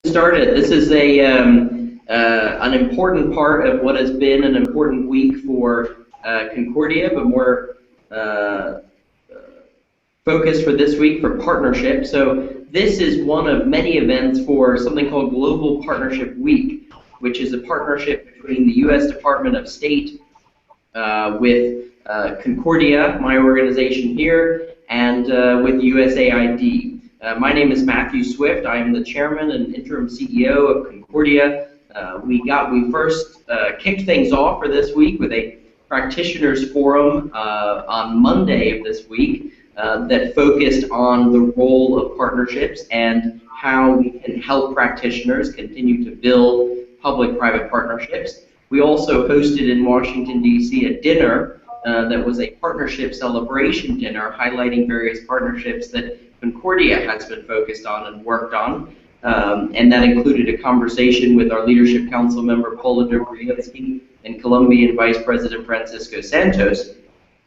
Started. This is an important part of what has been an important week for Concordia, but more focused for this week for partnership. So this is one of many events for something called Global Partnership Week, which is a partnership between the U.S. Department of State with Concordia, my organization here, and with USAID. My name is Matthew Swift. I am the chairman and interim CEO of Concordia. We first kicked things off for this week with a practitioners forum on Monday of this week that focused on the role of partnerships and how we can help practitioners continue to build public-private partnerships. We also hosted in Washington, D.C. a dinner that was a partnership celebration dinner highlighting various partnerships that Concordia has been focused on and worked on, and that included a conversation with our Leadership Council member Paula Dobriansky and Colombian Vice President Francisco Santos.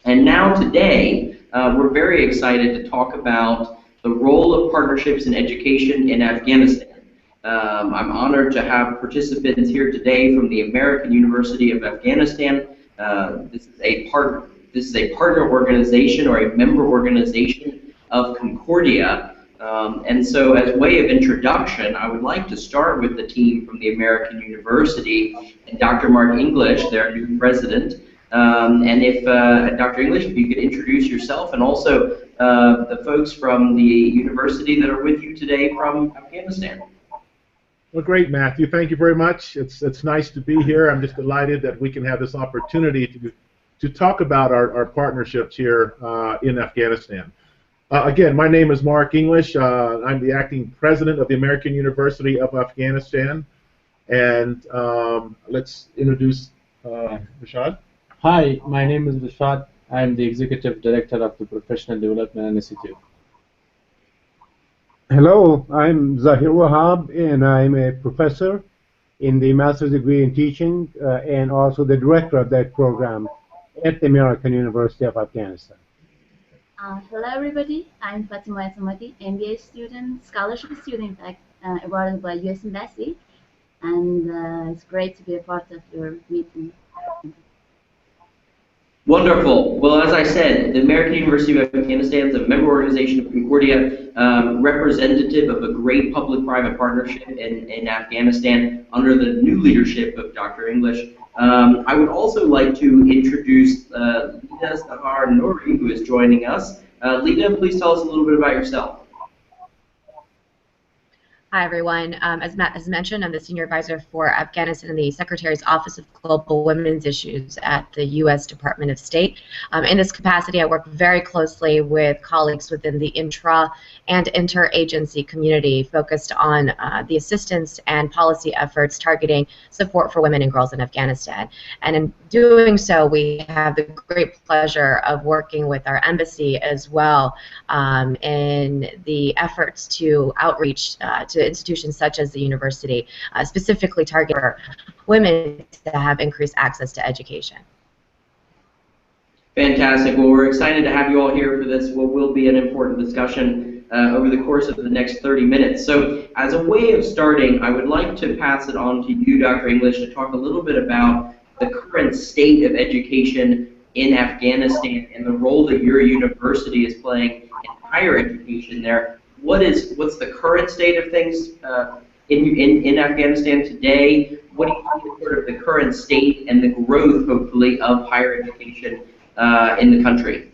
And now today, we're very excited to talk about the role of partnerships in education in Afghanistan. I'm honored to have participants here today from the American University of Afghanistan. This is a partner organization or a member organization of Concordia. And so as way of introduction, I would like to start with the team from the American University and Dr. Mark English, their new president. And if, Dr. English, if you could introduce yourself and also the folks from the university that are with you today from Afghanistan. Well, great, Matthew. Thank you very much. It's nice to be here. I'm just delighted that we can have this opportunity to talk about our partnerships here in Afghanistan. Again, my name is Mark English. I'm the acting president of the American University of Afghanistan. And let's introduce Reshad. Hi, my name is Reshad. I'm the executive director of the Professional Development Institute. Hello, I'm Zaher Wahab, and I'm a professor in the master's degree in teaching and also the director of that program at the American University of Afghanistan. Hello everybody, I'm Fatima Samati, MBA student, scholarship student in fact, awarded by US Embassy, and it's great to be a part of your meeting. Wonderful. Well, as I said, the American University of Afghanistan is a member organization of Concordia, representative of a great public-private partnership in Afghanistan under the new leadership of Dr. English. I would also like to introduce Lida Sahar Noory, who is joining us. Lida, please tell us a little bit about yourself. Hi, everyone. As Matt has mentioned, I'm the Senior Advisor for Afghanistan in the Secretary's Office of Global Women's Issues at the U.S. Department of State. In this capacity, I work very closely with colleagues within the intra- and interagency community focused on the assistance and policy efforts targeting support for women and girls in Afghanistan. And in doing so, we have the great pleasure of working with our embassy as well in the efforts to outreach to institutions such as the university, specifically targeting women to have increased access to education. Fantastic. Well, we're excited to have you all here for this, what will be an important discussion over the course of the next 30 minutes. So as a way of starting, I would like to pass it on to you, Dr. English, to talk a little bit about the current state of education in Afghanistan and the role that your university is playing in higher education there. What's the current state of things in Afghanistan today? What do you think is sort of the current state and the growth, hopefully, of higher education in the country?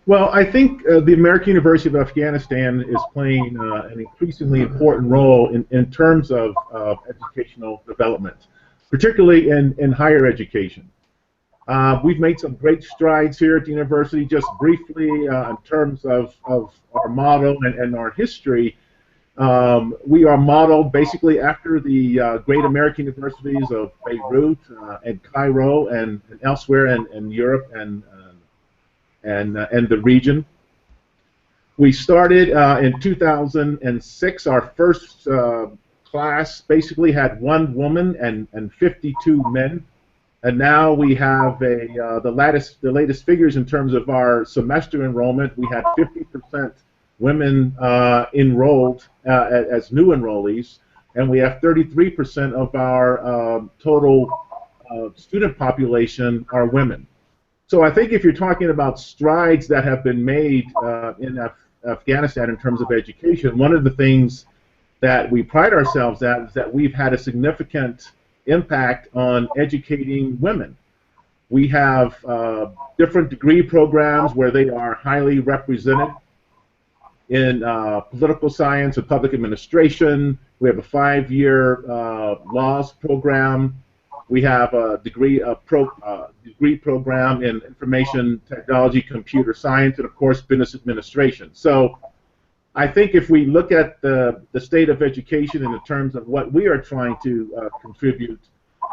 Well, I think the American University of Afghanistan is playing an increasingly important role in terms of educational development, particularly in higher education. We've made some great strides here at the university. Just briefly, in terms of our model and our history, we are modeled basically after the great American universities of Beirut and Cairo and elsewhere in Europe and the region. We started in 2006. Our first class basically had 1 woman and 52 men. And now we have the latest figures in terms of our semester enrollment. We had 50% women enrolled as new enrollees, and we have 33% of our total student population are women. So I think if you're talking about strides that have been made in Afghanistan in terms of education, one of the things that we pride ourselves at is that we've had a significant impact on educating women. We have different degree programs where they are highly represented in political science and public administration. We have a 5-year laws program. We have a degree program in information technology, computer science, and of course business administration. So I think if we look at the state of education in terms of what we are trying to contribute,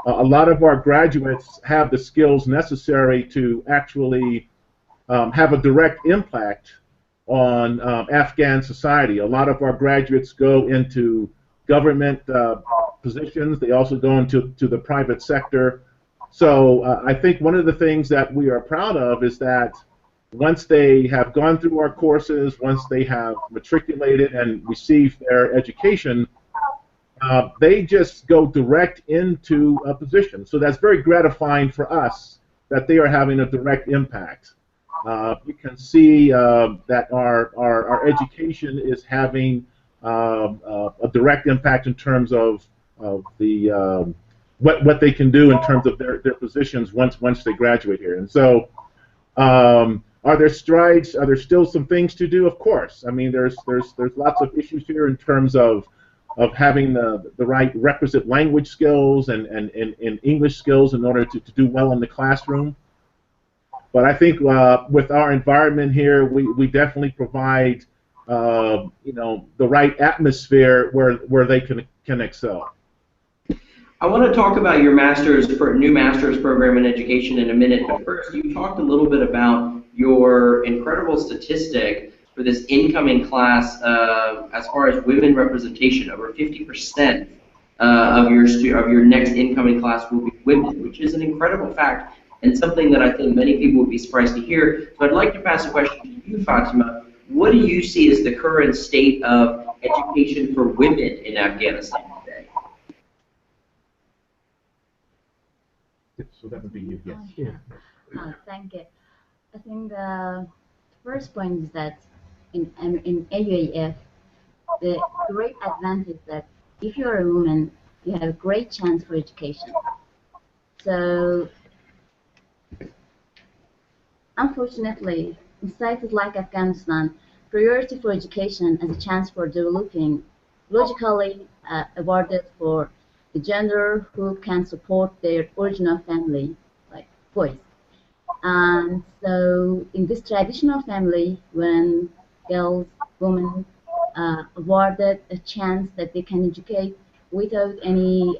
a lot of our graduates have the skills necessary to actually have a direct impact on Afghan society. A lot of our graduates go into government positions. They also go into the private sector. So I think one of the things that we are proud of is that once they have gone through our courses, once they have matriculated and received their education, they just go direct into a position. So that's very gratifying for us that they are having a direct impact. You can see that our education is having a direct impact in terms of the what they can do in terms of their positions once they graduate here. And so, are there strides? Are there still some things to do? Of course. I mean, there's lots of issues here in terms of having the right requisite language skills and English skills in order to do well in the classroom. But I think with our environment here, we definitely provide the right atmosphere where they can excel. I want to talk about your new master's program in education in a minute, but first you talked a little bit about your incredible statistic for this incoming class as far as women representation. Over 50% of your next incoming class will be women, which is an incredible fact and something that I think many people would be surprised to hear. So I'd like to pass a question to you, Fatima. What do you see as the current state of education for women in Afghanistan today? So that would be you, yes. Yeah. Thank you. I think the first point is that in AUAF, the great advantage that if you're a woman, you have a great chance for education. So, unfortunately, in places like Afghanistan, priority for education as a chance for developing logically awarded for the gender who can support their original family, like boys. And so in this traditional family, when girls, women awarded a chance that they can educate without any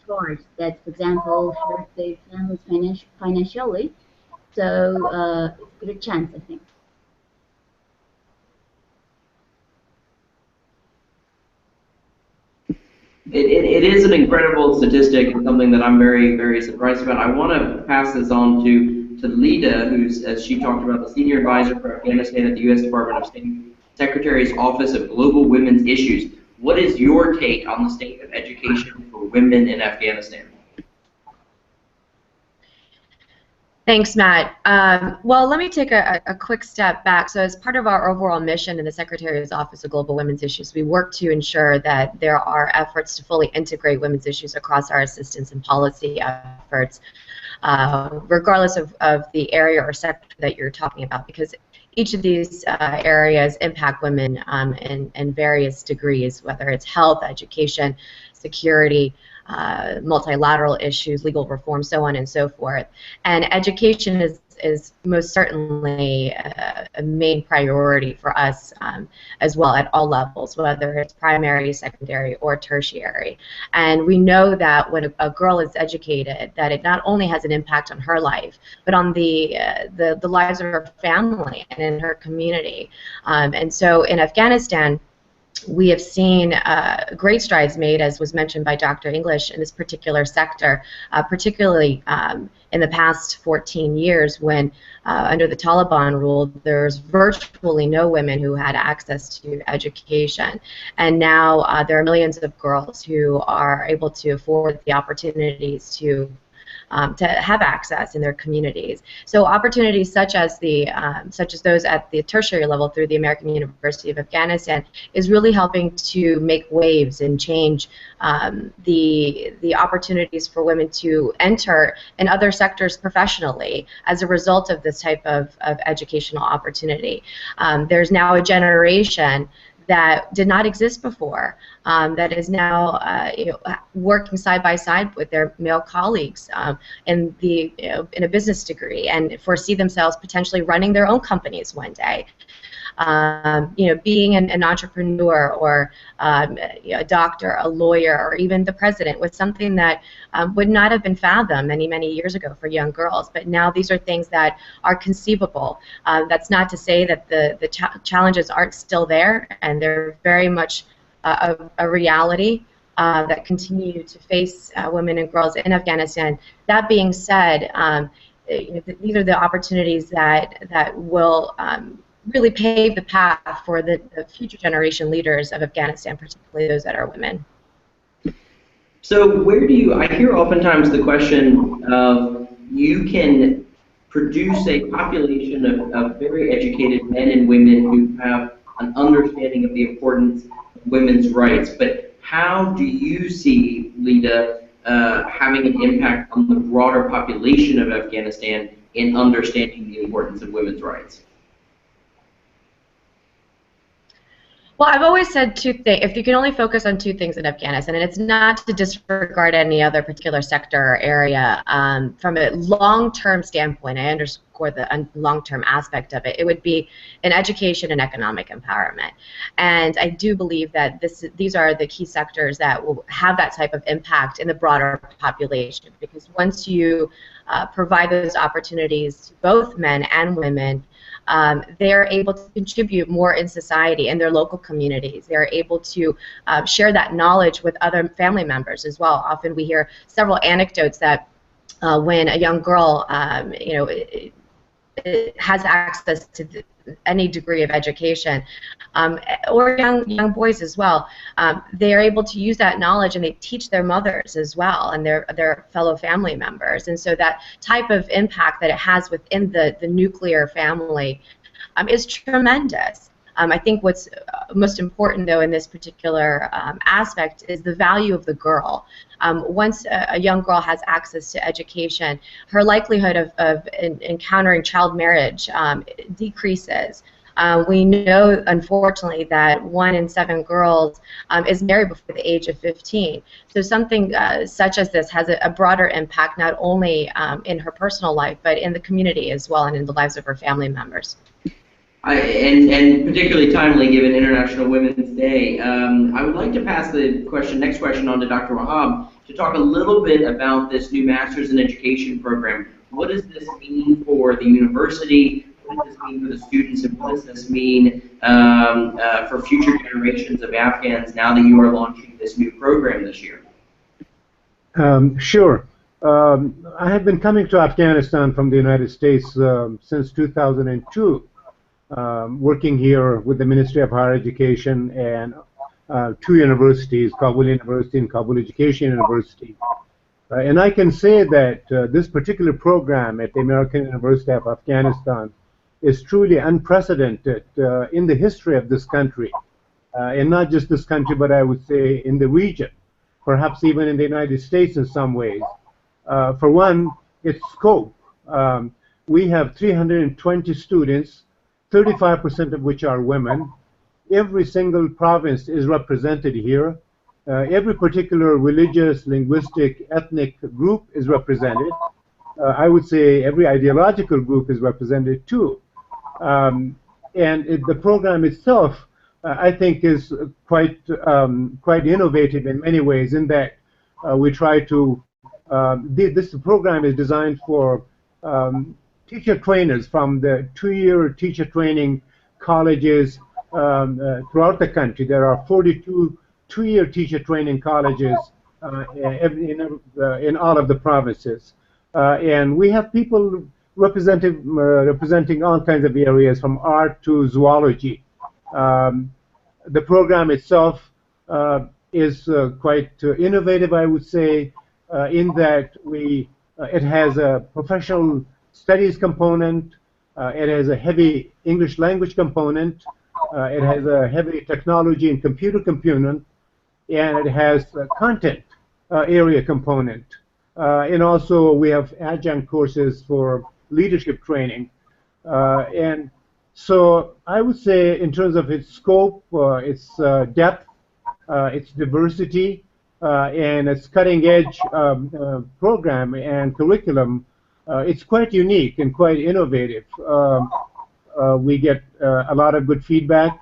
charge that, for example, hurt their families financially, so it's a good chance, I think. It is an incredible statistic and something that I'm very, very surprised about. I want to pass this on to Lida, who's, as she talked about, the Senior Advisor for Afghanistan at the U.S. Department of State, Secretary's Office of Global Women's Issues. What is your take on the state of education for women in Afghanistan? Thanks, Matt. Well, let me take a quick step back. So as part of our overall mission in the Secretary's Office of Global Women's Issues, we work to ensure that there are efforts to fully integrate women's issues across our assistance and policy efforts, regardless of the area or sector that you're talking about, because each of these areas impact women in various degrees, whether it's health, education, security, multilateral issues, legal reform, so on and so forth. And education is most certainly a main priority for us as well at all levels, whether it's primary, secondary, or tertiary. And we know that when a girl is educated, that it not only has an impact on her life, but on the lives of her family and in her community. And so in Afghanistan, we have seen great strides made, as was mentioned by Dr. English, in this particular sector, particularly in the past 14 years when, under the Taliban rule, there's virtually no women who had access to education. And now there are millions of girls who are able to afford the opportunities to have access in their communities. So opportunities such as those at the tertiary level through the American University of Afghanistan is really helping to make waves and change the opportunities for women to enter in other sectors professionally as a result of this type of educational opportunity. There's now a generation that did not exist before, that is now working side by side with their male colleagues in a business degree, and foresee themselves potentially running their own companies one day. Being an entrepreneur or a doctor, a lawyer, or even the president was something that would not have been fathomed many, many years ago for young girls. But now these are things that are conceivable. That's not to say that the challenges aren't still there, and they're very much a reality that continue to face women and girls in Afghanistan. That being said, these are the opportunities that will really pave the path for the future generation leaders of Afghanistan, particularly those that are women. So I hear oftentimes the question of, you can produce a population of very educated men and women who have an understanding of the importance of women's rights, but how do you see, Lida, having an impact on the broader population of Afghanistan in understanding the importance of women's rights? Well, I've always said two things. If you can only focus on two things in Afghanistan, and it's not to disregard any other particular sector or area, from a long-term standpoint, I underscore the long-term aspect of it, it would be an education and economic empowerment. And I do believe that these are the key sectors that will have that type of impact in the broader population, because once you provide those opportunities to both men and women, they're able to contribute more in society and their local communities. They're able to share that knowledge with other family members as well. Often we hear several anecdotes that when a young girl has access to any degree of education, or young boys as well, they are able to use that knowledge, and they teach their mothers as well and their fellow family members. And so that type of impact that it has within the nuclear family is tremendous. I think what's most important, though, in this particular aspect is the value of the girl. Once a young girl has access to education, her likelihood of encountering child marriage decreases. We know, unfortunately, that 1 in 7 girls is married before the age of 15. So something such as this has a broader impact, not only in her personal life, but in the community as well, and in the lives of her family members. And particularly timely given International Women's Day, I would like to pass the next question on to Dr. Wahab to talk a little bit about this new Master's in Education program. What does this mean for the university? What does this mean for the students? And what does this mean for future generations of Afghans now that you are launching this new program this year? Sure. I have been coming to Afghanistan from the United States since 2002. Working here with the Ministry of Higher Education and 2 universities, Kabul University and Kabul Education University. And I can say that this particular program at the American University of Afghanistan is truly unprecedented in the history of this country. And not just this country, but I would say in the region, perhaps even in the United States in some ways. For one, its scope. We have 320 students, 35% of which are women. Every single province is represented here. Every particular religious, linguistic, ethnic group is represented. I would say every ideological group is represented too. And the program itself, I think, is quite innovative in many ways, in that we try to, this program is designed for teacher trainers from the 2-year teacher training colleges throughout the country. There are 42 two-year teacher training colleges in all of the provinces. And we have people representing all kinds of areas, from art to zoology. The program itself is quite innovative, I would say, in that it has a professional studies component, it has a heavy English language component, it has a heavy technology and computer component, and it has a content area component. And also we have adjunct courses for leadership training. And so I would say, in terms of its scope, its depth, its diversity, and its cutting-edge program and curriculum, it's quite unique and quite innovative. We get a lot of good feedback.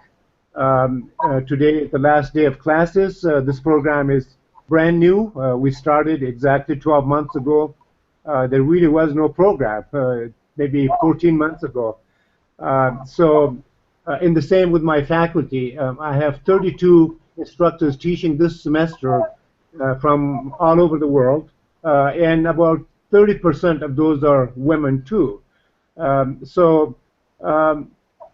Today is the last day of classes. This program is brand new. We started exactly 12 months ago. There really was no program, maybe 14 months ago. In the same with my faculty, I have 32 instructors teaching this semester from all over the world, and about 30% of those are women too. And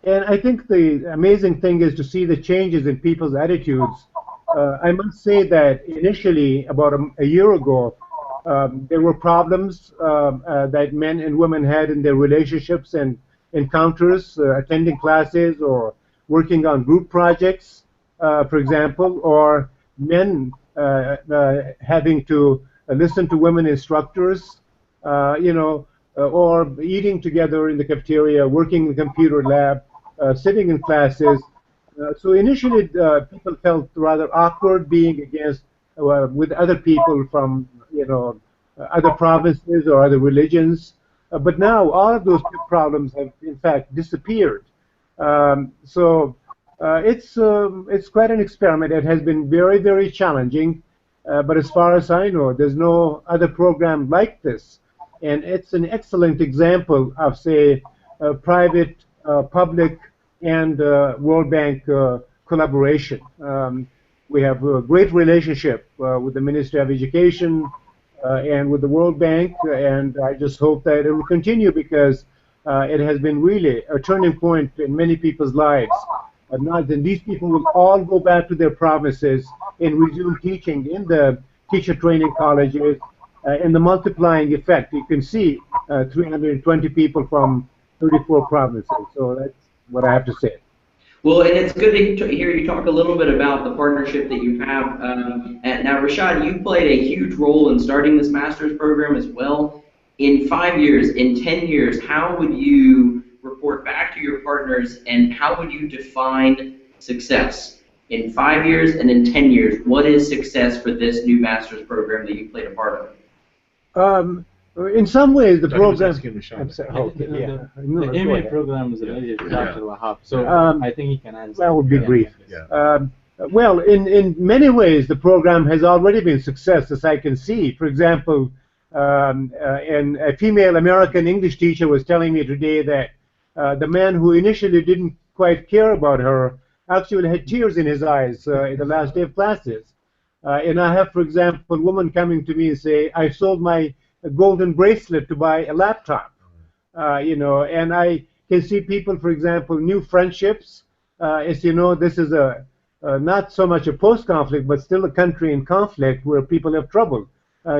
I think the amazing thing is to see the changes in people's attitudes. I must say that initially, about a year ago, there were problems that men and women had in their relationships and encounters, attending classes or working on group projects, for example, or men having to listen to women instructors, or eating together in the cafeteria, working in the computer lab, sitting in classes. So initially, people felt rather awkward being with other people from other provinces or other religions. But now all of those problems have in fact disappeared. It's quite an experiment. It has been very, very challenging. But as far as I know, there's no other program like this. And it's an excellent example of, say, private, public, and World Bank collaboration. We have a great relationship with the Ministry of Education and with the World Bank, and I just hope that it will continue, because it has been really a turning point in many people's lives. And these people will all go back to their provinces and resume teaching in the teacher training colleges. And the multiplying effect, you can see 320 people from 34 provinces. So that's what I have to say. Well, and it's good to hear you talk a little bit about the partnership that you have. And now, Reshad, you played a huge role in starting this master's program as well. In 5 years, in 10 years, how would you report back to your partners, and how would you define success? In 5 years and in 10 years, what is success for this new master's program that you played a part of? In some ways, the program. The MA program is related to Dr. Wahab, so I think he can answer. That would be brief. Well, in many ways, the program has already been a success, as I can see. For example, and a female American English teacher was telling me today that the man who initially didn't quite care about her actually had tears in his eyes in the last day of classes. And I have, for example, a woman coming to me and say, I sold my golden bracelet to buy a laptop. And I can see people, for example, new friendships. As you know, this is not so much a post-conflict, but still a country in conflict where people have trouble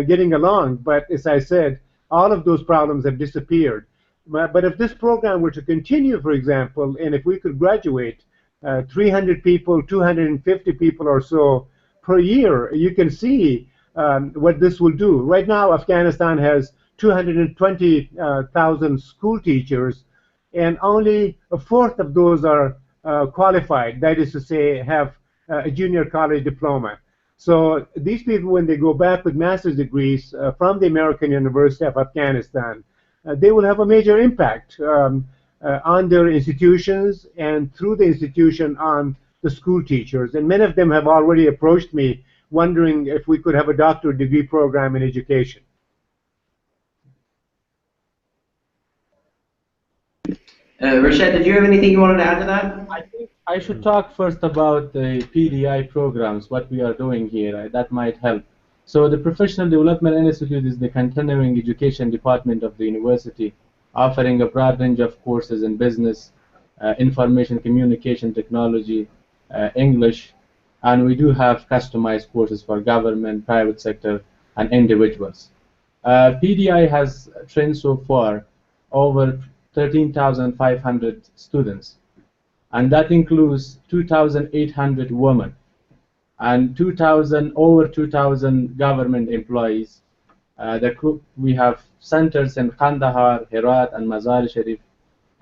getting along. But as I said, all of those problems have disappeared. But if this program were to continue, for example, and if we could graduate 300 people, 250 people or so per year, you can see what this will do. Right now, Afghanistan has 220,000 school teachers, and only a fourth of those are qualified, that is to say, have a junior college diploma. So these people, when they go back with master's degrees from the American University of Afghanistan, they will have a major impact on their institutions and through the institution on the school teachers. And many of them have already approached me wondering if we could have a doctorate degree program in education. Reshad, did you have anything you wanted to add to that? I think I should talk first about the PDI programs, what we are doing here. That might help. So the Professional Development Institute is the continuing education department of the university, offering a broad range of courses in business, information communication technology, English, and we do have customized courses for government, private sector, and individuals. PDI has trained so far over 13,500 students, and that includes 2,800 women and over 2,000 government employees. We have centers in Kandahar, Herat, and Mazar-e-Sharif,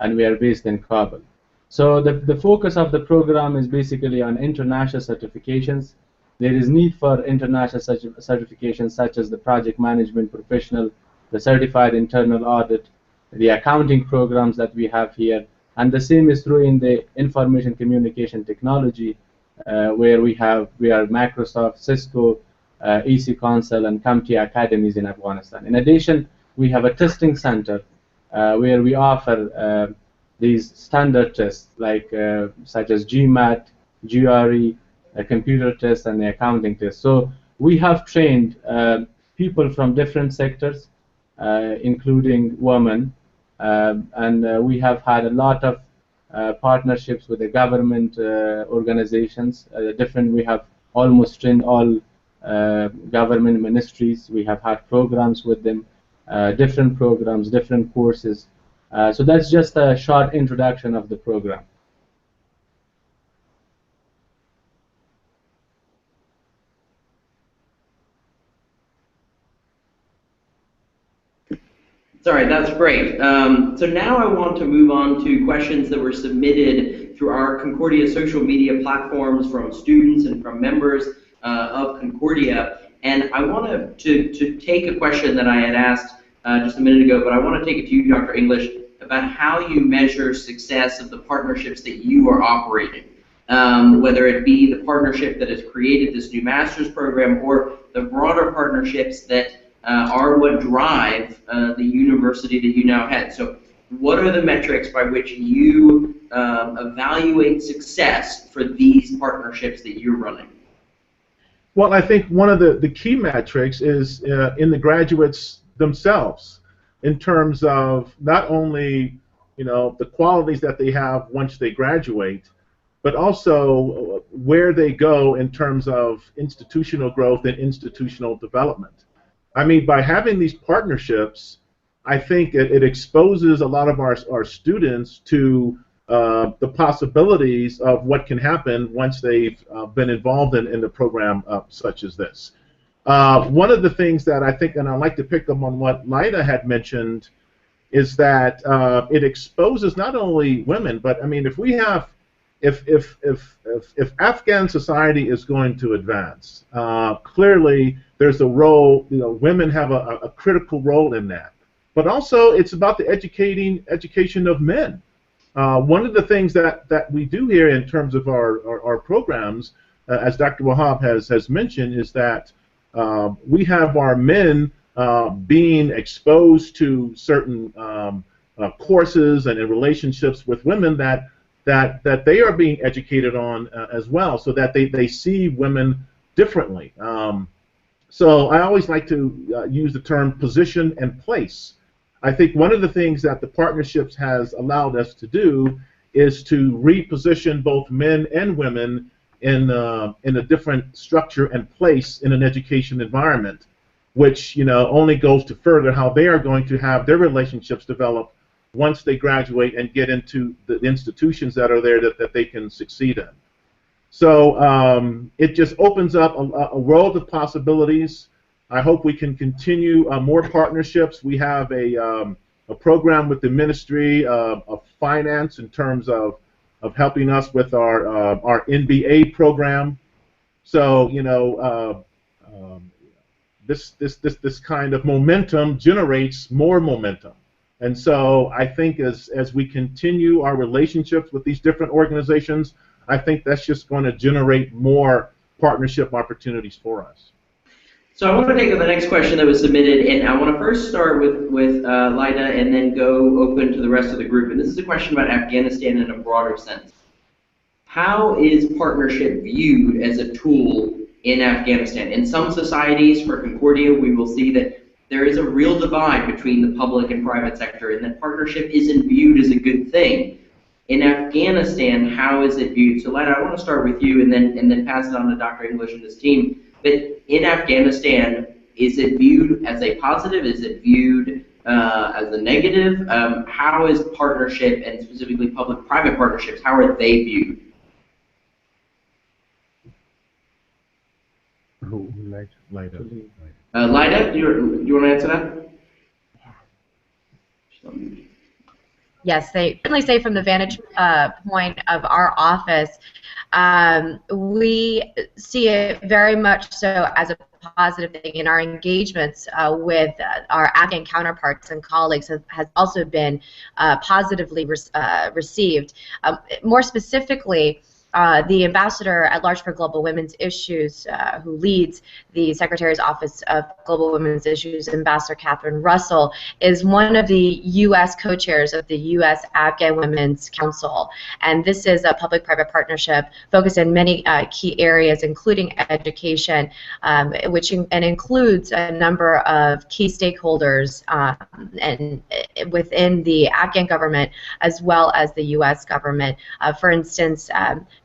and we are based in Kabul. So the focus of the program is basically on international certifications. There is need for international certifications such as the project management professional, the certified internal audit, the accounting programs that we have here, and the same is true in the information communication technology, where we are Microsoft, Cisco, EC Council, and CompTIA academies in Afghanistan. In addition, we have a testing center where we offer these standard tests like such as GMAT, GRE, computer tests, and the accounting test. So we have trained people from different sectors, including women, and we have had a lot of partnerships with the government organizations. We have almost trained all government ministries. We have had programs with them, different programs, different courses. So that's just a short introduction of the program. Sorry, that's great. So now I want to move on to questions that were submitted through our Concordia social media platforms from students and from members of Concordia. And I want to take a question that I had asked just a minute ago, but I want to take it to you, Dr. English, about how you measure success of the partnerships that you are operating, whether it be the partnership that has created this new master's program or the broader partnerships that are what drive the university that you now head. So what are the metrics by which you evaluate success for these partnerships that you're running? Well, I think one of the key metrics is in the graduates themselves, in terms of not only the qualities that they have once they graduate, but also where they go in terms of institutional growth and institutional development. I mean, by having these partnerships, I think it exposes a lot of our students to the possibilities of what can happen once they've been involved in a program such as this. One of the things that I think, and I'd like to pick up on what Lida had mentioned, is that it exposes not only women, but I mean, if Afghan society is going to advance, clearly there's a role. Women have a critical role in that. But also, it's about the education of men. One of the things that we do here in terms of our programs, as Dr. Wahab has mentioned, is that we have our men being exposed to certain courses and in relationships with women that they are being educated on as well, so that they see women differently. So I always like to use the term position and place. I think one of the things that the partnerships has allowed us to do is to reposition both men and women in a different structure and place in an education environment, which only goes to further how they are going to have their relationships develop once they graduate and get into the institutions that are there that they can succeed in. So it just opens up a world of possibilities. I hope we can continue more partnerships. We have a program with the Ministry of Finance in terms of helping us with our NBA program. So this kind of momentum generates more momentum. And so I think as we continue our relationships with these different organizations, I think that's just going to generate more partnership opportunities for us. So I want to take the next question that was submitted, and I want to first start with Lida and then go open to the rest of the group. And this is a question about Afghanistan in a broader sense. how is partnership viewed as a tool in Afghanistan? In some societies, for Concordia, we will see that there is a real divide between the public and private sector, and that partnership isn't viewed as a good thing. In Afghanistan, how is it viewed? So, Lida, I want to start with you, and then pass it on to Dr. English and his team. But in Afghanistan, is it viewed as a positive? Is it viewed as a negative? How is partnership, and specifically public-private partnerships, how are they viewed? Lida. Lida, do you want to answer that? Yes, they certainly say from the vantage point of our office, we see it very much so as a positive thing, in our engagements with our Afghan counterparts and colleagues has also been positively received. More specifically, the Ambassador at Large for Global Women's Issues, who leads the Secretary's Office of Global Women's Issues, Ambassador Catherine Russell, is one of the U.S. co-chairs of the U.S. Afghan Women's Council. And this is a public-private partnership focused in many key areas, including education, which includes a number of key stakeholders and within the Afghan government as well as the U.S. government. For instance,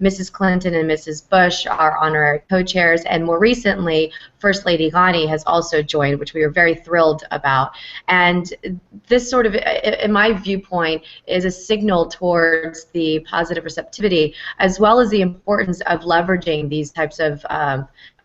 Mrs. Clinton and Mrs. Bush are honorary co-chairs, and more recently, First Lady Ghani has also joined, which we are very thrilled about. And this sort of, in my viewpoint, is a signal towards the positive receptivity, as well as the importance of leveraging these types of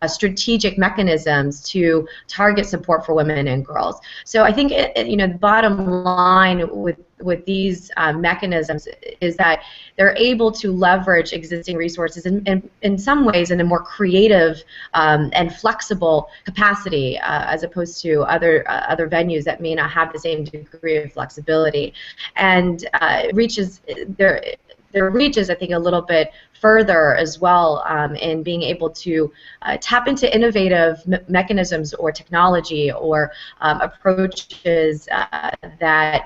strategic mechanisms to target support for women and girls. So I think the bottom line with these mechanisms is that they're able to leverage existing resources in some ways in a more creative and flexible capacity as opposed to other venues that may not have the same degree of flexibility, and reaches their reach is, I think, a little bit further as well in being able to tap into innovative mechanisms or technology or approaches that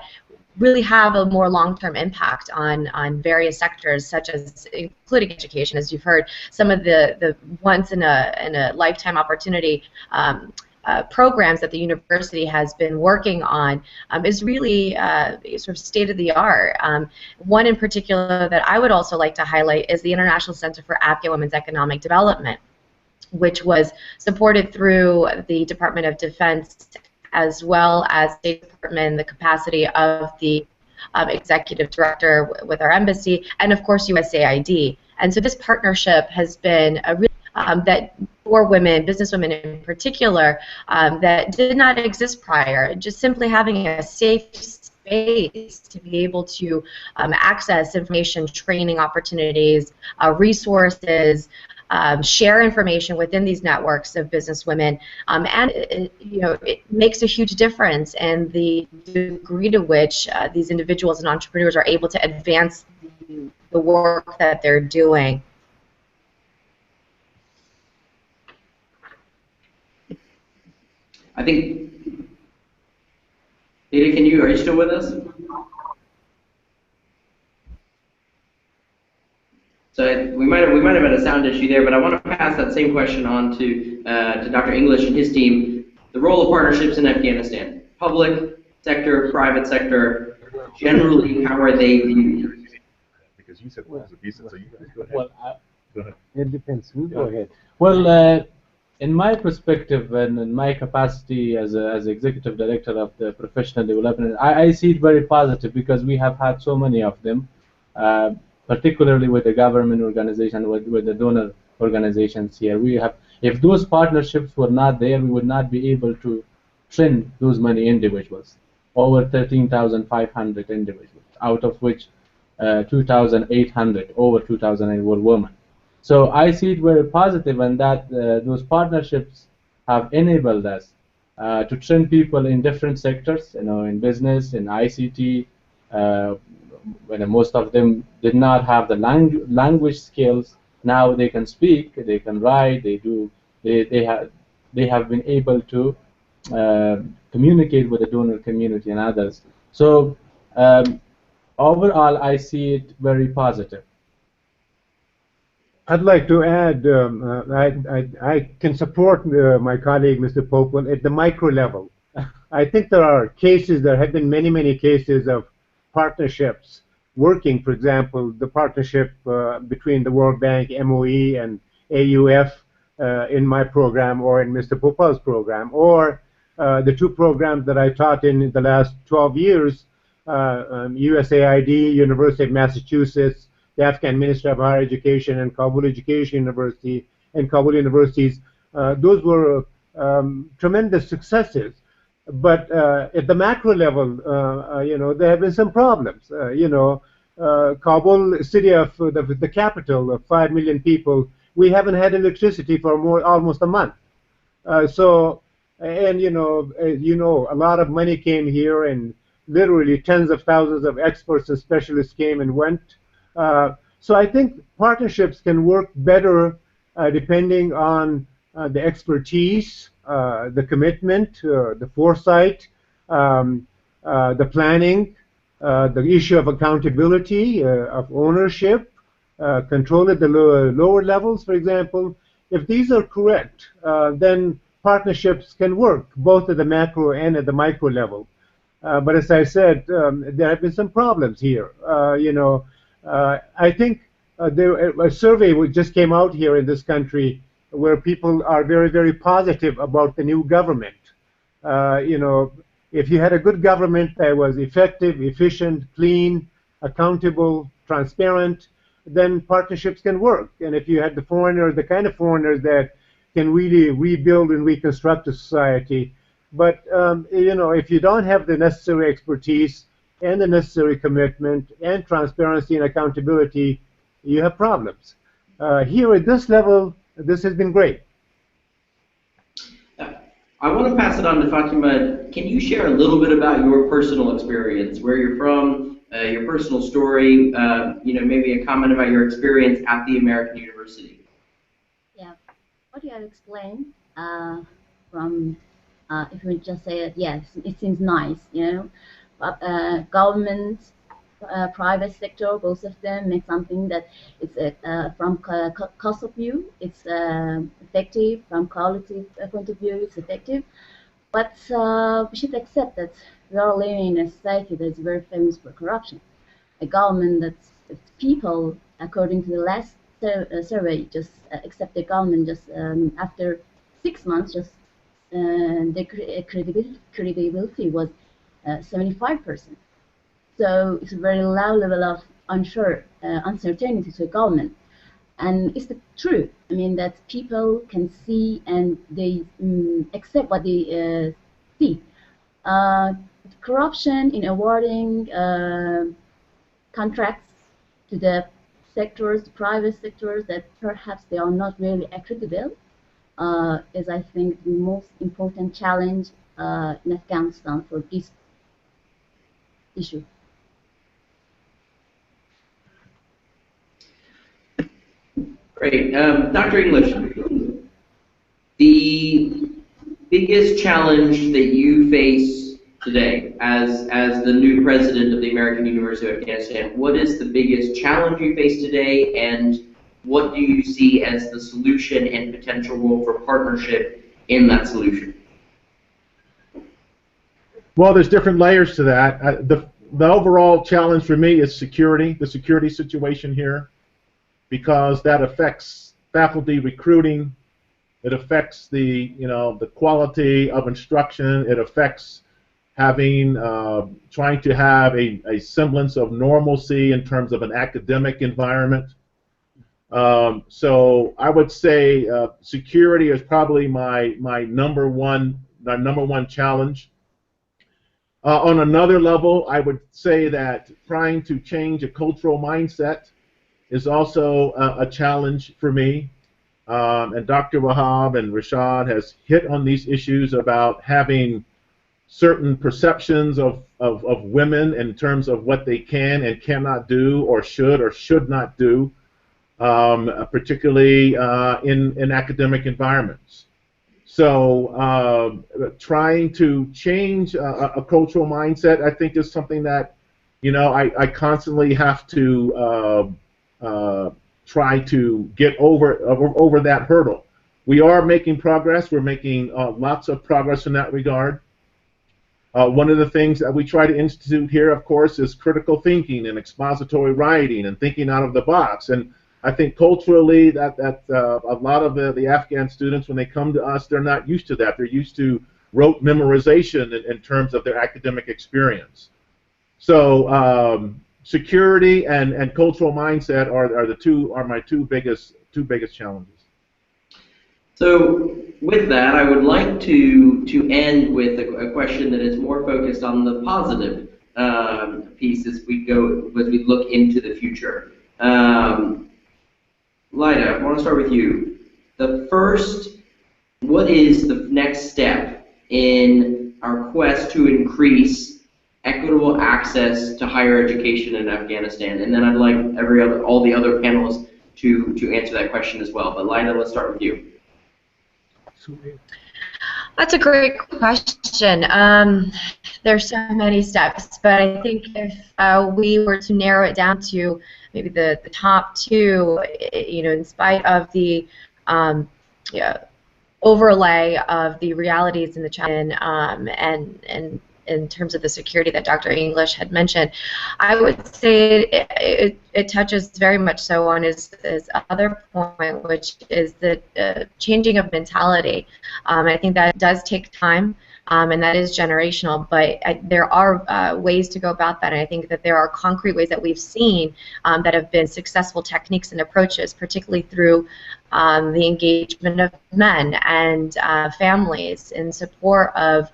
really have a more long-term impact on various sectors, such as including education. As you've heard, some of the once in a lifetime opportunity programs that the university has been working on is really sort of state-of-the-art. One in particular that I would also like to highlight is the International Center for Afghan Women's Economic Development, which was supported through the Department of Defense as well as State Department in the capacity of the executive director with our embassy, and of course USAID. And so this partnership has been a really that for women, business women in particular, that did not exist prior. Just simply having a safe space to be able to access information, training opportunities, resources, share information within these networks of business women, and it makes a huge difference in the degree to which these individuals and entrepreneurs are able to advance the work that they're doing. I think, Lida, are you still with us? So we might have had a sound issue there, but I want to pass that same question on to Dr. English and his team. The role of partnerships in Afghanistan, public sector, private sector, generally, how are they viewed? Because you said it was a visa, so you guys go ahead. Well, go ahead. It depends. Go ahead. Well, in my perspective and in my capacity as executive director of the professional development, I see it very positive because we have had so many of them, particularly with the government organization, with the donor organizations here. We have, if those partnerships were not there, we would not be able to train those many individuals, over 13,500 individuals, out of which 2,800, over 2,000 were women. So I see it very positive, and that those partnerships have enabled us to train people in different sectors, in business, in ICT, when most of them did not have the language skills. Now they can speak, they can write, they have been able to communicate with the donor community and others. So overall, I see it very positive. I'd like to add, I can support my colleague, Mr. Popal, at the micro level. I think there have been many cases of partnerships working. For example, the partnership between the World Bank, MOE, and AUF in my program or in Mr. Popal's program, or the two programs that I taught in the last 12 years, USAID, University of Massachusetts, the Afghan Ministry of Higher Education, and Kabul Education University, and Kabul universities. Those were tremendous successes. But at the macro level, there have been some problems. Kabul, city of the capital of 5 million people, we haven't had electricity for almost a month. A lot of money came here, and literally tens of thousands of experts and specialists came and went. So I think partnerships can work better depending on the expertise, the commitment, the foresight, the planning, the issue of accountability, of ownership, control at the lower levels, for example. If these are correct, then partnerships can work both at the macro and at the micro level. But as I said, there have been some problems here. I think a survey just came out here in this country where people are very positive about the new government. If you had a good government that was effective, efficient, clean, accountable, transparent, then partnerships can work. And if you had the kind of foreigners that can really rebuild and reconstruct a society. But if you don't have the necessary expertise and the necessary commitment and transparency and accountability, you have problems. Here at this level, this has been great. I want to pass it on to Fatima. Can you share a little bit about your personal experience, where you're from, your personal story, maybe a comment about your experience at the American University? Yeah, what you have explained from, if we just say it, yes, it seems nice, government, private sector, both of them make something that it's from cost of view, it's effective, from quality point of view, it's effective. But we should accept that we are living in a society that's very famous for corruption. A government that's people, according to the last survey, just accept the government just after 6 months, just the credibility was 75%. So it's a very low level of uncertainty to the government. And it's the truth. I mean, that people can see and they accept what they see. Corruption in awarding contracts to the sectors, the private sectors, that perhaps they are not really equitable, is, I think, the most important challenge in Afghanistan for this issue. Great. Dr. English, the biggest challenge that you face today as the new president of the American University of Afghanistan, what is the biggest challenge you face today, and what do you see as the solution and potential role for partnership in that solution? Well, there's different layers to that. The overall challenge for me is security, the security situation here, because that affects faculty recruiting, it affects the quality of instruction, it affects having trying to have a semblance of normalcy in terms of an academic environment. So I would say security is probably my number one challenge. On another level, I would say that trying to change a cultural mindset is also a challenge for me. And Dr. Wahab and Reshad has hit on these issues about having certain perceptions of women in terms of what they can and cannot do, or should not do, particularly in academic environments. So trying to change a cultural mindset, I think, is something that I constantly have to try to get over that hurdle. We are making progress. We're making lots of progress in that regard. One of the things that we try to institute here, of course, is critical thinking and expository writing and thinking out of the box. And I think culturally that a lot of the Afghan students, when they come to us, they're not used to that. They're used to rote memorization in terms of their academic experience. So security and cultural mindset are my two biggest challenges. So with that, I would like to end with a question that is more focused on the positive piece as we look into the future. Lida, I want to start with you. What is the next step in our quest to increase equitable access to higher education in Afghanistan? And then I'd like all the other panelists to answer that question as well. But Lida, let's start with you. That's a great question. There's so many steps, but I think if we were to narrow it down to maybe the top two, in spite of the overlay of the realities in the challenge and in terms of the security that Dr. English had mentioned, I would say it touches very much so on his other point, which is the changing of mentality. I think that does take time, and that is generational, but there are ways to go about that, and I think that there are concrete ways that we've seen that have been successful techniques and approaches, particularly through the engagement of men and families in support of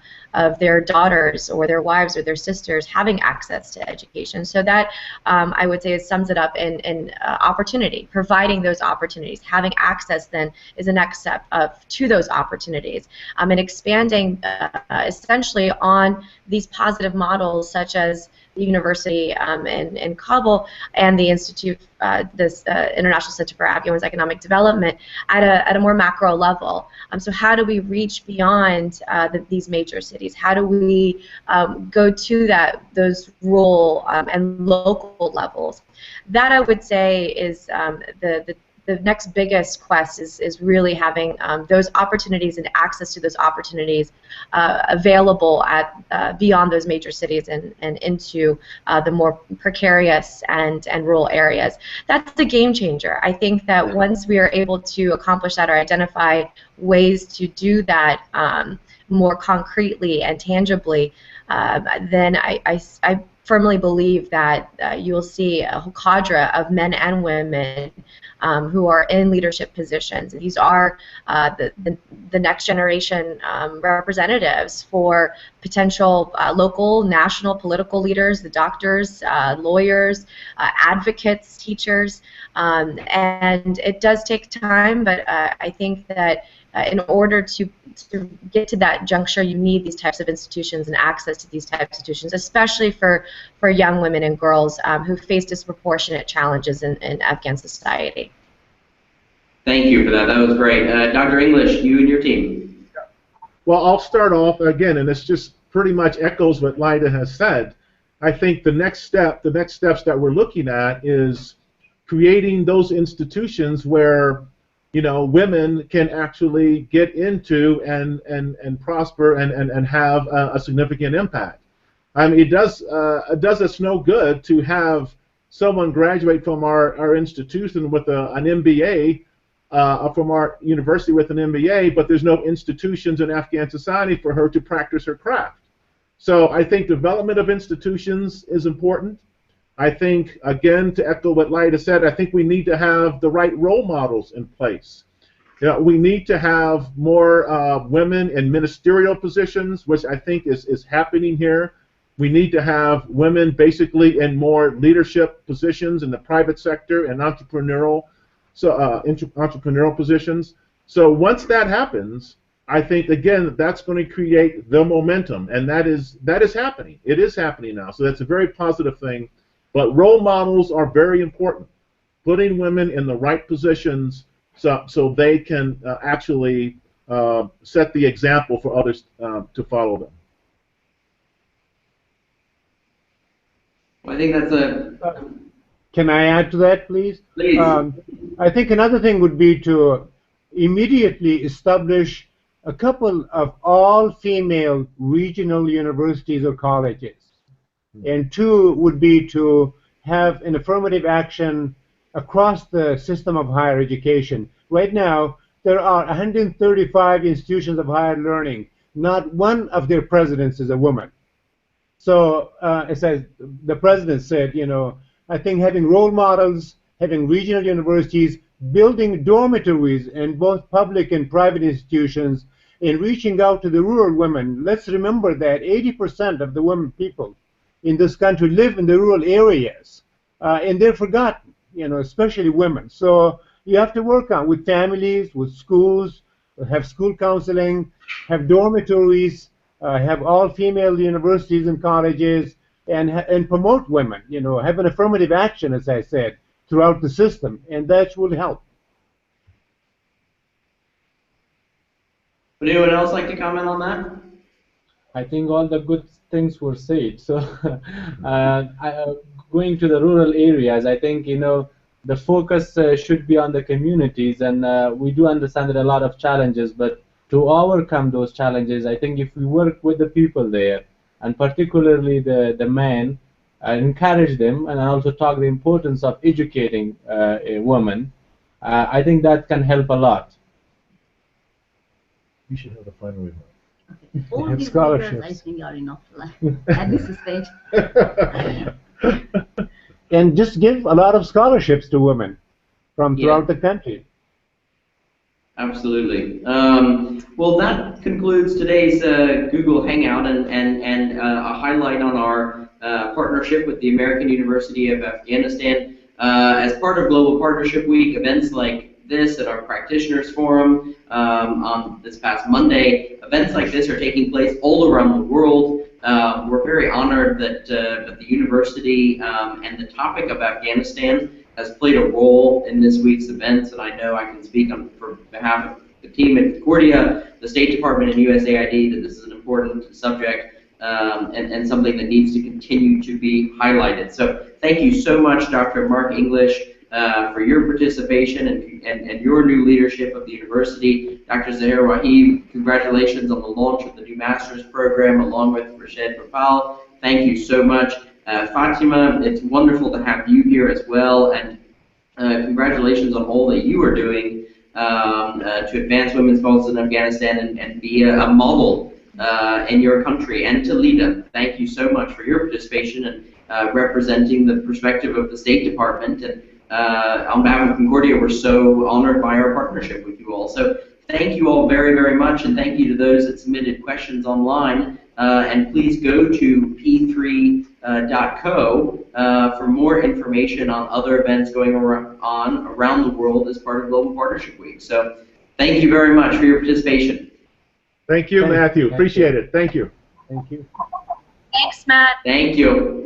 their daughters or their wives or their sisters having access to education. So that, I would say, sums it up in opportunity, providing those opportunities. Having access then is the next step to those opportunities, and expanding essentially on these positive models such as the university in Kabul and the Institute, this International Center for Afghan Women's Economic Development at a more macro level. So how do we reach beyond these major cities? How do we go to those rural and local levels? That, I would say, is the next biggest quest is really having those opportunities and access to those opportunities available at beyond those major cities and into the more precarious and rural areas. That's the game changer. I think that once we are able to accomplish that or identify ways to do that more concretely and tangibly, then I firmly believe that you'll see a whole cadre of men and women who are in leadership positions. These are the next generation representatives for potential local, national political leaders, the doctors, lawyers, advocates, teachers, and it does take time, but I think that in order to get to that juncture, you need these types of institutions and access to these types of institutions, especially for young women and girls who face disproportionate challenges in Afghan society. Thank you for that. That was great. Dr. English, you and your team. Well, I'll start off again, and this just pretty much echoes what Lida has said. I think the next steps that we're looking at is creating those institutions where women can actually get into and prosper and have a significant impact. I mean, it does us no good to have someone graduate from our institution with an MBA, from our university with an MBA, but there's no institutions in Afghan society for her to practice her craft. So I think development of institutions is important. I think, again, to echo what Lida said, I think we need to have the right role models in place. We need to have more women in ministerial positions, which I think is happening here. We need to have women basically in more leadership positions in the private sector and entrepreneurial positions. So once that happens, I think, again, that's going to create the momentum, and that is happening. It is happening now, so that's a very positive thing. But role models are very important. Putting women in the right positions so they can actually set the example for others to follow them. Well, I think that's Can I add to that, please? Please. I think another thing would be to immediately establish a couple of all-female regional universities or colleges. And two would be to have an affirmative action across the system of higher education. Right now, there are 135 institutions of higher learning. Not one of their presidents is a woman. So, as the president said, you know, I think having role models, having regional universities, building dormitories in both public and private institutions, and reaching out to the rural women. Let's remember that 80% of the women people in this country live in the rural areas, and they're forgotten, you know, especially women. So you have to work on with families, with schools, have school counseling, have dormitories, have all-female universities and colleges, and promote women. You know, have an affirmative action, as I said, throughout the system, and that will help. Would anyone else like to comment on that? I think all the good things were said. So, going to the rural areas, I think, you know, the focus should be on the communities, and we do understand there are a lot of challenges, but to overcome those challenges, I think if we work with the people there, and particularly the men, encourage them, and also talk the importance of educating a woman, I think that can help a lot. You should have the final remark. Okay. All Have these scholarships. papers, I think, are enough at this stage. And just give a lot of scholarships to women from throughout the country. Absolutely. Well, that concludes today's Google Hangout and a highlight on our partnership with the American University of Afghanistan. As part of Global Partnership Week, events like this at our Practitioners Forum on this past Monday, events like this are taking place all around the world. We're very honored that the university and the topic of Afghanistan has played a role in this week's events, and I know I can speak on for behalf of the team at Concordia, the State Department, and USAID that this is an important subject and something that needs to continue to be highlighted. So thank you so much, Dr. Mark English, for your participation and your new leadership of the university. Dr. Zaher Wahab, congratulations on the launch of the new master's program along with Reshad Popal. Thank you so much. Fatima, it's wonderful to have you here as well, and congratulations on all that you are doing to advance women's votes in Afghanistan and be a model in your country. And to Lida, thank you so much for your participation and representing the perspective of the State Department. And on behalf of Concordia, we're so honored by our partnership with you all. So thank you all very, very much, and thank you to those that submitted questions online. And please go to p3.co for more information on other events going on around the world as part of Global Partnership Week. So thank you very much for your participation. Thank you, Matthew. Appreciate it. Thank you. Thank you. Thanks, Matt. Thank you.